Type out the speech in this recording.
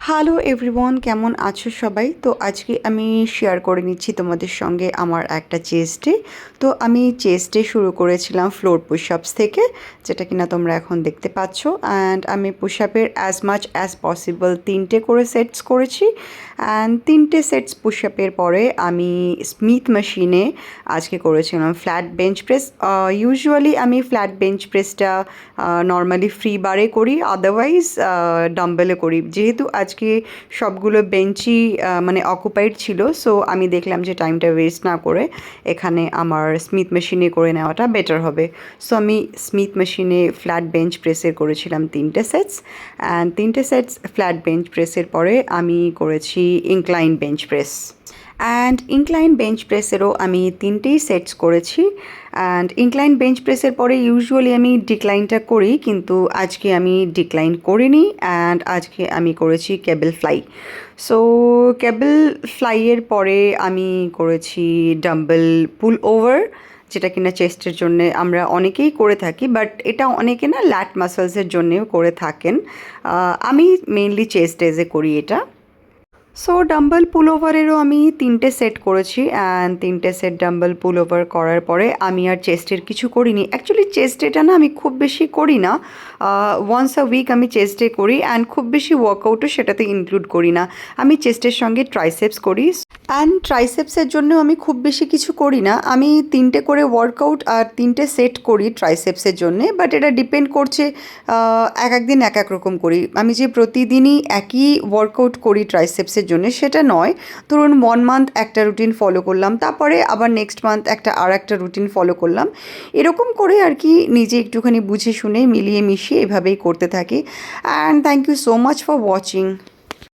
Hello everyone, কেমন আছো সবাই? তো আজকে আমি শেয়ার করে নিচ্ছি তোমাদের সঙ্গে আমার একটা চেস্ট ডে। তো আমি চেস্ট ডে শুরু করেছিলাম ফ্লোর পুশ আপস থেকে, যেটা কিনা তোমরা এখন দেখতে পাচ্ছ। অ্যান্ড আমি পুশ আপের অ্যাজ মাচ অ্যাজ পসিবল 3টে করে সেটস করেছি। অ্যান্ড 3টে সেটস পুশ আপের পরে আমি স্মিথ মেশিনে আজকে করেছিলাম ফ্ল্যাট বেঞ্চ প্রেস। ইউজুয়ালি আমি ফ্ল্যাট বেঞ্চ প্রেসটা নর্মালি ফ্রি বারে করি, আদারওয়াইজ ডাম্বেলে করি। যেহেতু আজকে সবগুলো বেঞ্চই মানে অকুপাইড ছিল, সো আমি দেখলাম যে টাইমটা ওয়েস্ট না করে এখানে আমার স্মিথ মেশিনে করে নেওয়াটা বেটার হবে। সো আমি স্মিথ মেশিনে ফ্ল্যাট বেঞ্চ প্রেসের করেছিলাম 3টে সেটস। অ্যান্ড 3টে সেটস ফ্ল্যাট বেঞ্চ প্রেসের পরে আমি করেছি incline bench press. And incline bench প্রেসেরও আমি 3টেই সেটস করেছি। অ্যান্ড ইনক্লাইন বেঞ্চ প্রেসের পরে ইউজুয়ালি আমি ডিক্লাইনটা করি, কিন্তু আজকে আমি ডিক্লাইন করিনি। অ্যান্ড আজকে আমি করেছি কেবল ফ্লাই। সো কেবল ফ্লাইয়ের পরে আমি করেছি ডাম্বেল পুল ওভার, যেটা কিনা চেস্টের জন্য আমরা অনেকেই করে থাকি, বাট এটা অনেকে না ল্যাট মাসলসের জন্যেও করে থাকেন। আমি মেইনলি চেস্ট ডেজে করি এটা। সো ডাম্বেল পুল ওভারেরও আমি 3টে সেট করেছি। অ্যান্ড 3টে সেট ডাম্বেল পুল ওভার করার পরে আমি আর চেস্টের কিছু করিনি। অ্যাকচুয়ালি চেস্ট ডেটা না আমি খুব বেশি করি না, ওয়ান্স আ উইক আমি চেস্ট ডে করি। অ্যান্ড খুব বেশি ওয়ার্কআউটও সেটাতে ইনক্লুড করি না। আমি চেস্টের সঙ্গে ট্রাইসেপস করি। অ্যান্ড ট্রাইসেপসের জন্যও আমি খুব বেশি কিছু করি না। আমি 3টে করে ওয়ার্কআউট আর 3টে সেট করি ট্রাইসেপসের জন্যে, বাট এটা ডিপেন্ড করছে এক এক দিন এক এক রকম করি। আমি যে প্রতিদিনই একই ওয়ার্কআউট করি ট্রাইসেপসের জন্য সেটা নয়। ধরুন 1 মান্থ একটা রুটিন ফলো করলাম, তারপরে আবার নেক্সট মান্থ আর একটা রুটিন ফলো করলাম। এরকম করে আর কি নিজে একটুখানি বুঝে শুনে মিলিয়ে মিশিয়ে এভাবেই করতে থাকি। And thank you so much for watching.